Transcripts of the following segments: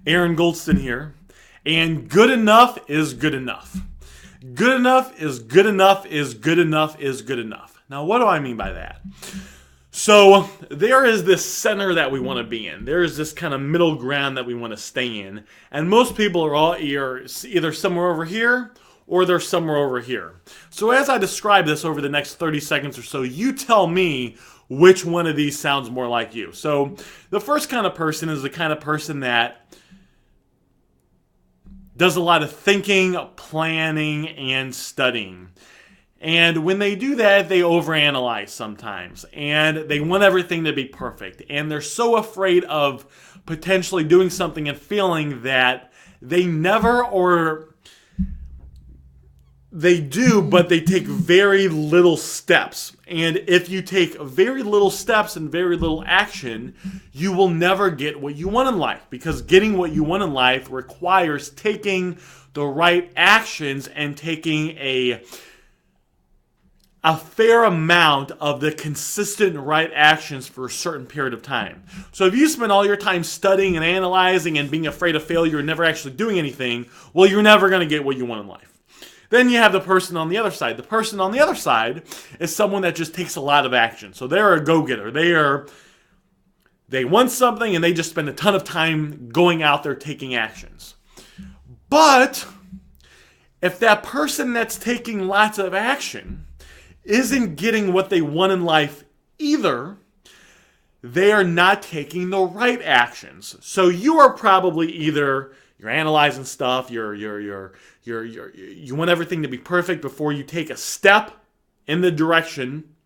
Aaron Goldston here. And good enough is good enough. Good enough is good enough is good enough is good enough. Now, what do I mean by that? So, there is this center that we want to be in. There is this kind of middle ground that we want to stay in. And most people are all either somewhere over here or they're somewhere over here. So as I describe this over the next 30 seconds or so, you tell me which one of these sounds more like you. So the first kind of person is the kind of person that does a lot of thinking, planning, and studying. And when they do that, they overanalyze sometimes. And they want everything to be perfect. And they're so afraid of potentially doing something and feeling that they never, or they do, but they take very little steps. And if you take very little steps and very little action, you will never get what you want in life. Because getting what you want in life requires taking the right actions and taking a fair amount of the consistent right actions for a certain period of time. So if you spend all your time studying and analyzing and being afraid of failure and never actually doing anything, well, you're never going to get what you want in life. Then you have the person on the other side. The person on the other side is someone that just takes a lot of action. So they're a go-getter. They want something and they just spend a ton of time going out there taking actions. But if that person that's taking lots of action isn't getting what they want in life either, they are not taking the right actions. So you are probably either you're analyzing stuff, you want everything to be perfect before you take a step in the direction,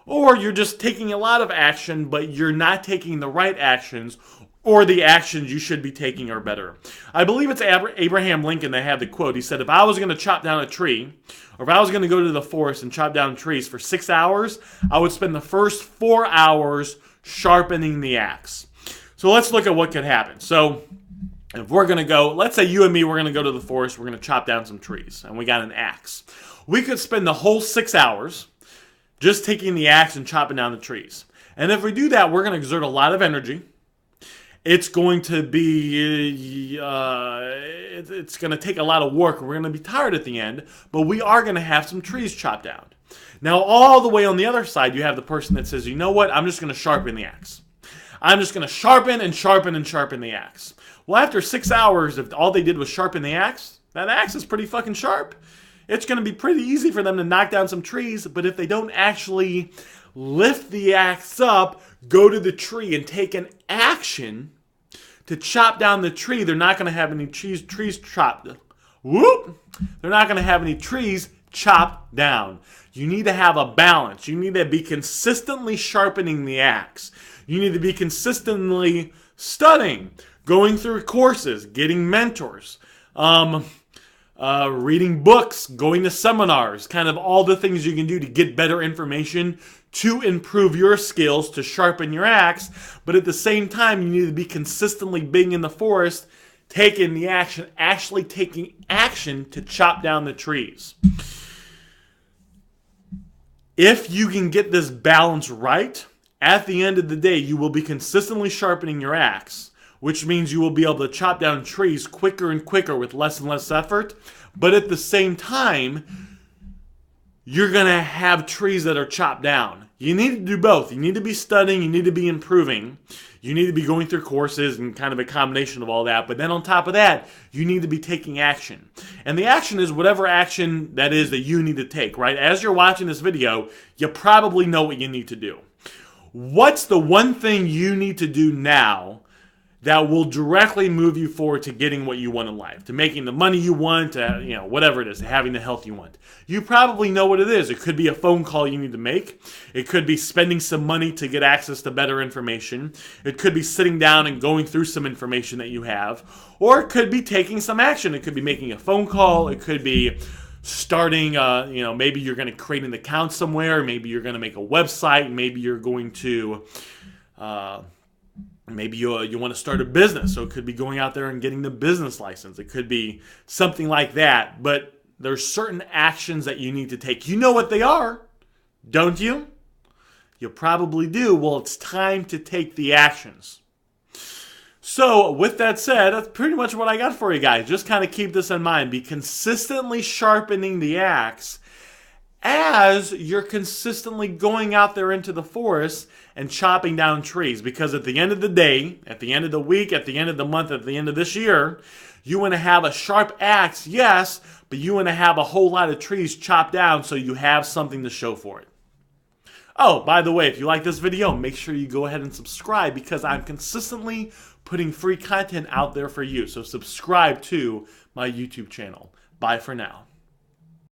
or you're just taking a lot of action, but you're not taking the right actions, or the actions you should be taking are better. I believe it's Abraham Lincoln that had the quote. He said, if I was going to chop down a tree, or if I was going to go to the forest and chop down trees for 6 hours, I would spend the first 4 hours sharpening the axe. So let's look at what could happen. So if we're going to go, let's say you and me, we're going to go to the forest, we're going to chop down some trees, and we got an axe. We could spend the whole 6 hours just taking the axe and chopping down the trees. And if we do that, we're going to exert a lot of energy. It's going to be, it's going to take a lot of work. We're going to be tired at the end, but we are going to have some trees chopped down. Now, all the way on the other side, you have the person that says, you know what, I'm just going to sharpen the axe. I'm just going to sharpen and sharpen and sharpen the axe. Well, after 6 hours, if all they did was sharpen the axe, that axe is pretty fucking sharp. It's going to be pretty easy for them to knock down some trees, but if they don't actually lift the axe up, go to the tree, and take an action to chop down the tree, they're not going to have any trees chopped. Whoop! They're not going to have any trees chopped down. You need to have a balance. You need to be consistently sharpening the axe. You need to be consistently studying, going through courses, getting mentors, reading books, going to seminars, kind of all the things you can do to get better information, to improve your skills, to sharpen your axe. But at the same time, you need to be consistently being in the forest, taking the action, actually taking action to chop down the trees. If you can get this balance right, at the end of the day, you will be consistently sharpening your axe, which means you will be able to chop down trees quicker and quicker with less and less effort. But at the same time, you're going to have trees that are chopped down. You need to do both. You need to be studying. You need to be improving. You need to be going through courses and kind of a combination of all that. But then on top of that, you need to be taking action. And the action is whatever action that is that you need to take, right? As you're watching this video, you probably know what you need to do. What's the one thing you need to do now that will directly move you forward to getting what you want in life, to making the money you want, to, whatever it is, to having the health you want? You probably know what it is. It could be a phone call you need to make. It could be spending some money to get access to better information. It could be sitting down and going through some information that you have. Or it could be taking some action. It could be making a phone call. It could be starting, maybe you're going to create an account somewhere. Maybe you're going to make a website. Maybe you're going to... Maybe you want to start a business, so it could be going out there and getting the business license. It could be something like that, but there's certain actions that you need to take. You know what they are, don't you? You probably do. Well, it's time to take the actions. So with that said, that's pretty much what I got for you guys. Just kind of keep this in mind. Be consistently sharpening the axe as you're consistently going out there into the forest and chopping down trees. Because at the end of the day, at the end of the week, at the end of the month, at the end of this year, you want to have a sharp axe, yes, but you want to have a whole lot of trees chopped down so you have something to show for it. Oh, by the way, if you like this video, make sure you go ahead and subscribe because I'm consistently putting free content out there for you. So subscribe to my YouTube channel. Bye for now.